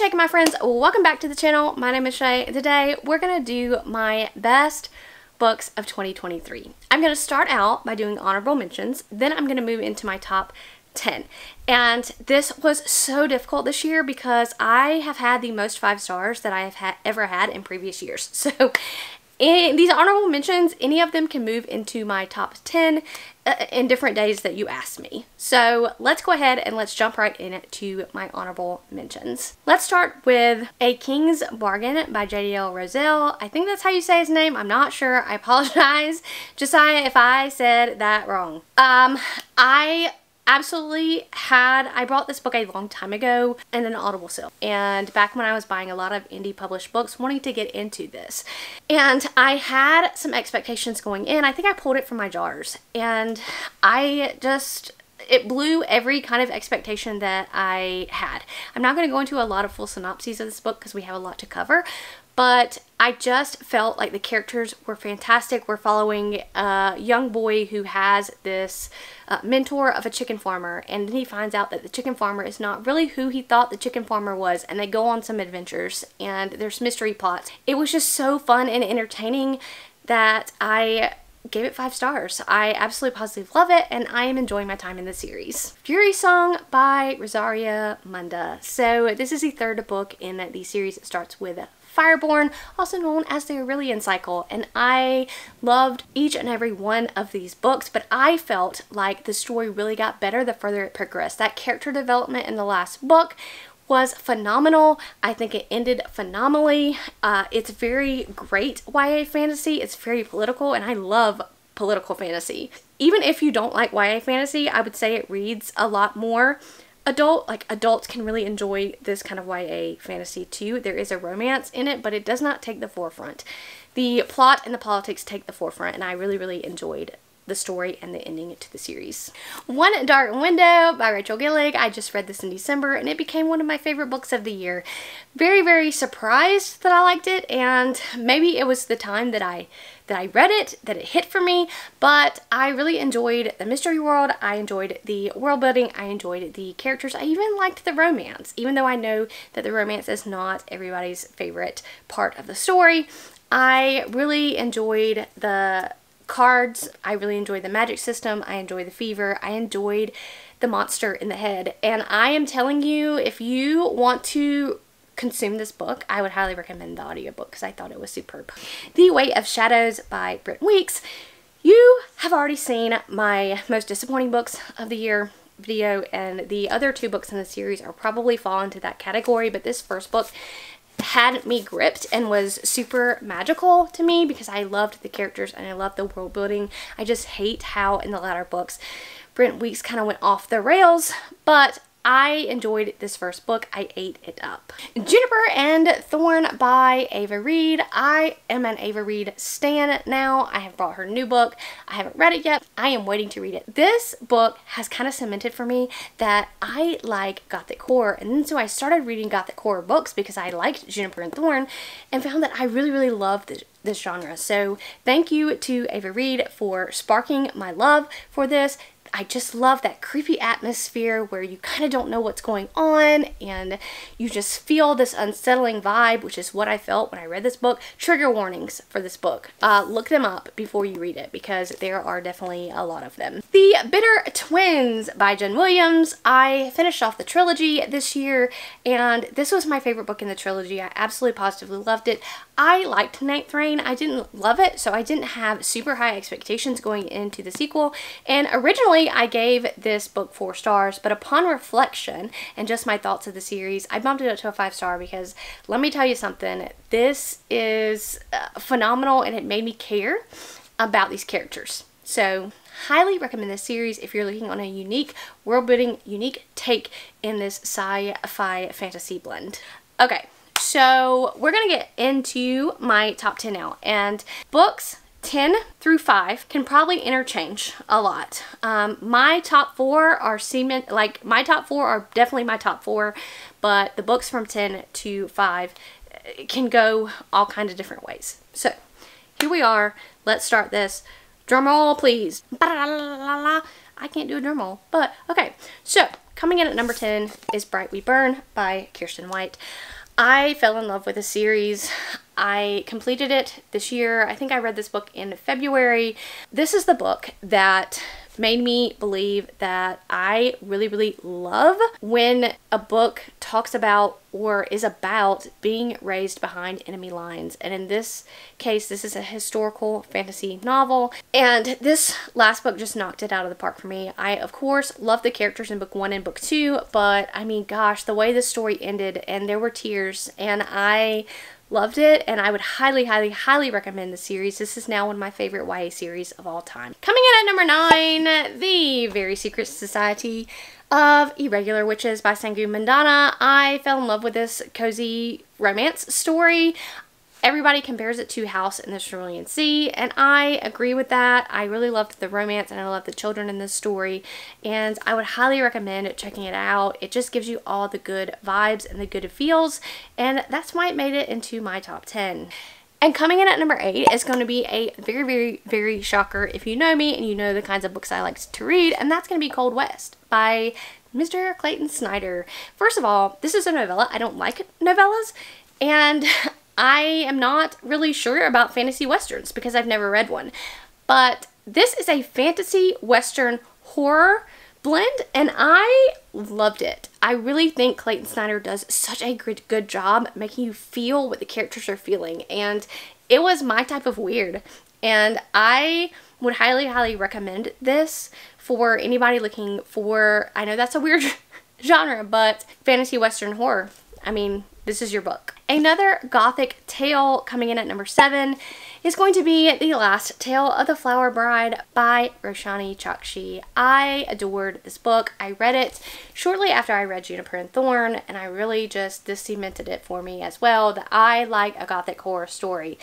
shaking, my friends? Welcome back to the channel. My name is Shay. Today we're gonna do my best books of 2023. I'm gonna start out by doing honorable mentions, then I'm gonna move into my top 10. And this was so difficult this year because I have had the most 5 stars that I have ever had in previous years. So in these honorable mentions, any of them can move into my top 10 in different days that you asked me. So let's go ahead and let's jump right into my honorable mentions. Let's start with A King's Bargain by J.D.L. Rosell. I think that's how you say his name. I'm not sure. I apologize, Josiah, if I said that wrong. I bought this book a long time ago in an Audible sale, and back when I was buying a lot of indie published books, wanting to get into this, and I had some expectations going in. I think I pulled it from my jars, and it blew every kind of expectation that I had. I'm not going to go into a lot of full synopses of this book because we have a lot to cover, but I just felt like the characters were fantastic. We're following a young boy who has this mentor of a chicken farmer, and then he finds out that the chicken farmer is not really who he thought the chicken farmer was, and they go on some adventures, and there's mystery plots. It was just so fun and entertaining that I gave it 5 stars. I absolutely positively love it, and I am enjoying my time in the series. Fury Song by Rosaria Munda. So this is the 3rd book in the series. It starts with Fireborn, also known as the Aurelian Cycle, and I loved each and every one of these books, but I felt like the story really got better the further it progressed. That character development in the last book was phenomenal. I think it ended phenomenally. It's very great YA fantasy. It's very political, and I love political fantasy. Even if you don't like YA fantasy, I would say it reads a lot more adult. Like, adults can really enjoy this kind of YA fantasy too. There is a romance in it, but it does not take the forefront. The plot and the politics take the forefront, and I really enjoyed the story and the ending to the series. One Dark Window by Rachel Gillig. I just read this in December, and it became one of my favorite books of the year. Very surprised that I liked it, and maybe it was the time that I read it that it hit for me, but I really enjoyed the mystery world. I enjoyed the world building. I enjoyed the characters. I even liked the romance, even though I know that the romance is not everybody's favorite part of the story. I really enjoyed the cards. I really enjoyed the magic system. I enjoyed the fever. I enjoyed the monster in the head, and I am telling you, if you want to consume this book, I would highly recommend the audiobook because I thought it was superb. The Weight of Shadows by Britt Weeks. You have already seen my most disappointing books of the year video, and the other 2 books in the series are probably fall into that category, but this first book had me gripped and was super magical to me because I loved the characters and I loved the world building. I just hate how in the latter books Brent Weeks kind of went off the rails, but I enjoyed this first book. I ate it up. Juniper and Thorn by Ava Reid. I am an Ava Reid stan now. I have bought her new book. I haven't read it yet. I am waiting to read it. This book has kind of cemented for me that I like Gothic horror, and then so I started reading Gothic horror books because I liked Juniper and Thorn and found that I really loved this genre. So thank you to Ava Reid for sparking my love for this. I just love that creepy atmosphere where you kind of don't know what's going on and you just feel this unsettling vibe, which is what I felt when I read this book. Trigger warnings for this book. Look them up before you read it because there are definitely a lot of them. The Bitter Twins by Jen Williams. I finished off the trilogy this year, and this was my favorite book in the trilogy. I absolutely positively loved it. I liked Ninth Reign. I didn't love it, so I didn't have super high expectations going into the sequel, and originally I gave this book 4 stars, but upon reflection and just my thoughts of the series, I bumped it up to a 5 star because let me tell you something, this is phenomenal and it made me care about these characters. So highly recommend this series if you're looking on a unique world building, unique take in this sci-fi fantasy blend. Okay, so we're gonna get into my top 10 now, and books 10 through 5 can probably interchange a lot. My top 4 are my top 4 are definitely my top 4, but the books from 10 to 5 can go all kinds of different ways. So here we are. Let's start this. Drum roll, please. I can't do a drum roll, but okay. So Coming in at number 10 is Bright We Burn by Kiersten White. I fell in love with the series. I completed it this year. I think I read this book in February. This is the book that made me believe that I really, really love when a book talks about or is about being raised behind enemy lines. And in this case, this is a historical fantasy novel. And this last book just knocked it out of the park for me. I, of course, love the characters in book 1 and book 2, but I mean, gosh, the way the story ended, and there were tears, and I loved it, and I would highly, highly, highly recommend the series. This is now one of my favorite YA series of all time. Coming in at number 9, The Very Secret Society of Irregular Witches by Sangu Mandana. I fell in love with this cozy romance story. Everybody compares it to House in the Cerulean Sea, and I agree with that. I really loved the romance, and I love the children in this story, and I would highly recommend checking it out. It just gives you all the good vibes and the good feels, and that's why it made it into my top 10. And coming in at number 8 is going to be a very, very, very shocker if you know me and you know the kinds of books I like to read, and that's going to be Cold West by Mr. Clayton Snyder. First of all, this is a novella. I don't like novellas, and I am not really sure about fantasy westerns because I've never read one. But this is a fantasy western horror blend, and I loved it. I really think Clayton Snyder does such a good job making you feel what the characters are feeling, and it was my type of weird. And I would highly, highly recommend this for anybody looking for, I know that's a weird genre, but fantasy western horror. I mean, this is your book. Another gothic tale coming in at number 7 is going to be The Last Tale of the Flower Bride by Roshani Chokshi. I adored this book. I read it shortly after I read Juniper and Thorn, and I really just, this cemented it for me as well, that I like a gothic horror story.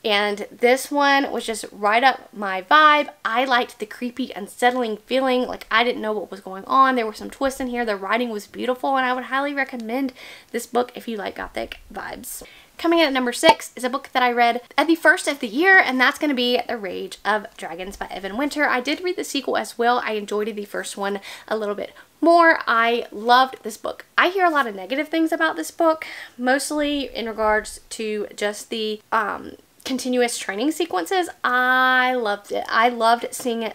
And this one was just right up my vibe. I liked the creepy, unsettling feeling, like I didn't know what was going on. There were some twists in here. The writing was beautiful, and I would highly recommend this book if you like gothic vibes. Coming in at number 6 is a book that I read at the first of the year, and that's going to be The Rage of Dragons by Evan Winter. I did read the sequel as well. I enjoyed the first one a little bit more. I loved this book. I hear a lot of negative things about this book, mostly in regards to just the continuous training sequences. I loved it. I loved seeing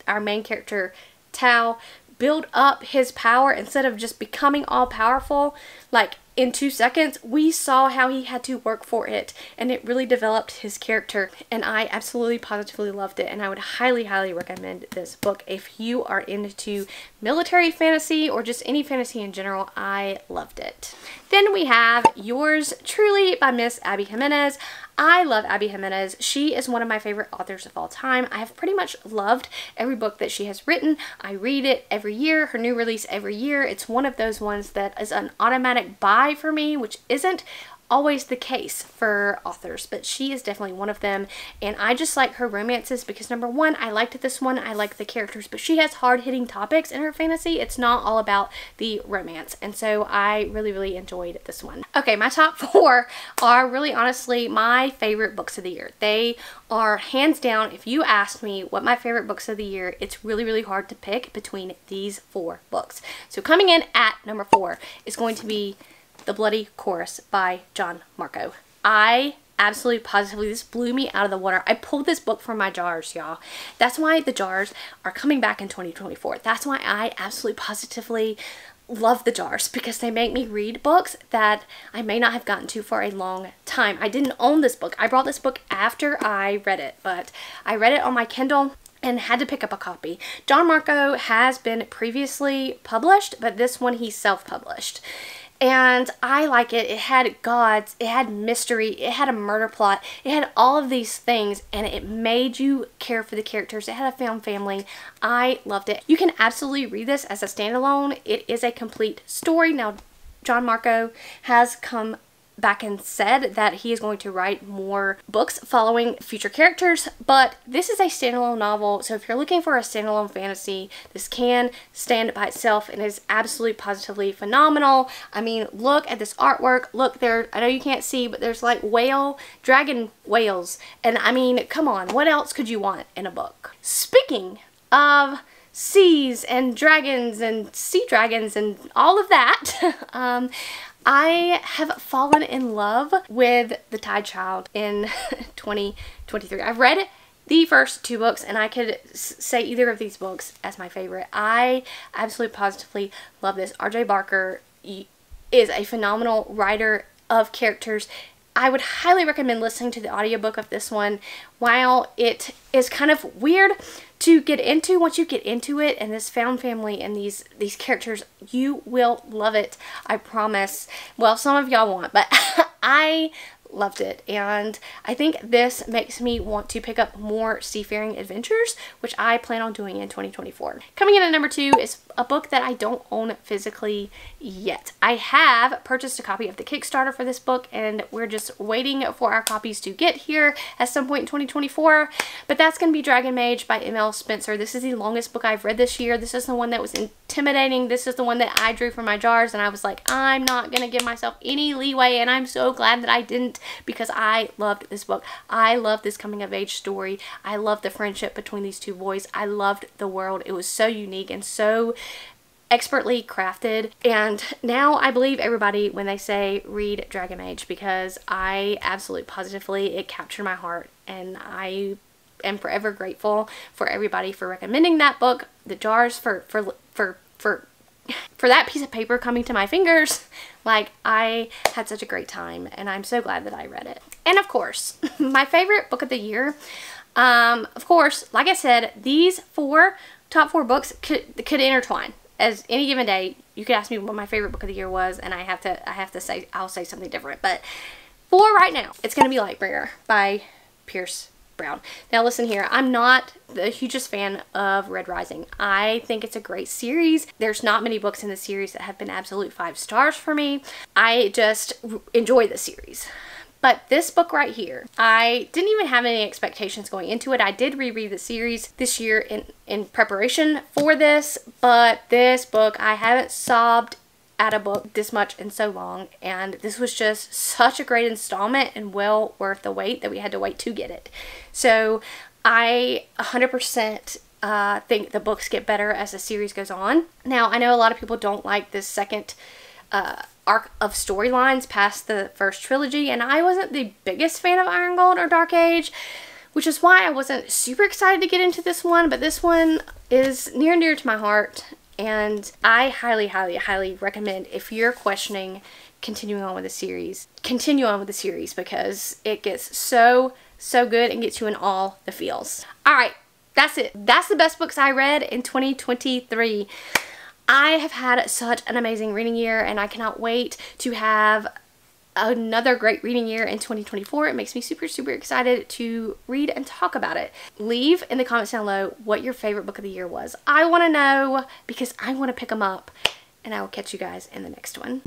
our main character Tao build up his power instead of just becoming all powerful like in 2 seconds. We saw how he had to work for it, and it really developed his character, and I absolutely positively loved it, and I would highly, highly recommend this book if you are into military fantasy or just any fantasy in general. I loved it. Then we have Yours Truly by Miss Abby Jimenez. I love Abby Jimenez. She is one of my favorite authors of all time. I have pretty much loved every book that she has written. I read it every year, her new release every year. It's one of those ones that is an automatic buy for me, which isn't always the case for authors, but she is definitely one of them. And I just like her romances because, number one, I liked this one. I like the characters, but she has hard-hitting topics in her fantasy. It's not all about the romance, and so I really, really enjoyed this one. Okay, my top 4 are really honestly my favorite books of the year. They are hands down, if you ask me what my favorite books of the year, it's really, really hard to pick between these 4 books. So coming in at number 4 is going to be The Bloody Chorus by John Marco. I absolutely positively, this blew me out of the water. I pulled this book from my jars, y'all. That's why the jars are coming back in 2024. That's why I absolutely positively love the jars, because they make me read books that I may not have gotten to for a long time. I didn't own this book. I brought this book after I read it, but I read it on my Kindle and had to pick up a copy. John Marco has been previously published, but this one he self-published. And I like it. It had gods, it had mystery, it had a murder plot, it had all of these things, and it made you care for the characters. It had a found family. I loved it. You can absolutely read this as a standalone. It is a complete story. Now, John Marco has come back and said that he is going to write more books following future characters, but this is a standalone novel, so if you're looking for a standalone fantasy, this can stand by itself and is absolutely positively phenomenal. I mean, look at this artwork. Look there, I know you can't see, but there's like dragon whales, and I mean, come on, what else could you want in a book? Speaking of seas and dragons and sea dragons and all of that, I have fallen in love with The Tide Child in 2023. I've read the first 2 books, and I could say either of these books as my favorite. I absolutely positively love this. R.J. Barker is a phenomenal writer of characters. I would highly recommend listening to the audiobook of this one. While it is kind of weird to get into, once you get into it and this found family and these characters, you will love it. I promise. Well, some of y'all won't, but I loved it, and I think this makes me want to pick up more seafaring adventures, which I plan on doing in 2024. Coming in at number 2 is a book that I don't own physically yet. I have purchased a copy of the Kickstarter for this book, and we're just waiting for our copies to get here at some point in 2024, but that's going to be Dragon Mage by M.L. Spencer. This is the longest book I've read this year. This is the one that was intimidating. This is the one that I drew from my jars, and I was like, I'm not going to give myself any leeway, and I'm so glad that I didn't, because I loved this book. I loved this coming of age story. I loved the friendship between these 2 boys. I loved the world. It was so unique and so expertly crafted, and now I believe everybody when they say read Dragon Mage, because I absolutely positively, it captured my heart, and I am forever grateful for everybody for recommending that book, the jars, for that piece of paper coming to my fingers. Like, I had such a great time, and I'm so glad that I read it. And of course, my favorite book of the year, of course, like I said, these top four books could intertwine. As any given day, you could ask me what my favorite book of the year was, and I have to say, I'll say something different. But for right now, it's going to be Lightbringer by Pierce Brown. Now listen here, I'm not the hugest fan of Red Rising. I think it's a great series. There's not many books in the series that have been absolute 5 stars for me. I just enjoy the series. But this book right here, I didn't even have any expectations going into it. I did reread the series this year in preparation for this, but this book, I haven't sobbed at a book this much in so long, and this was just such a great installment and well worth the wait that we had to wait to get it. So I 100% think the books get better as the series goes on. Now, I know a lot of people don't like this second arc of storylines past the first trilogy, and I wasn't the biggest fan of Iron Gold or Dark Age, which is why I wasn't super excited to get into this one, but this one is near and dear to my heart, and I highly, highly, highly recommend, if you're questioning continuing on with the series, continue on with the series, because it gets so good and gets you in all the feels. Alright, that's it. That's the best books I read in 2023. I have had such an amazing reading year, and I cannot wait to have another great reading year in 2024. It makes me super, super excited to read and talk about it. Leave in the comments down below what your favorite book of the year was. I want to know, because I want to pick them up, and I will catch you guys in the next one.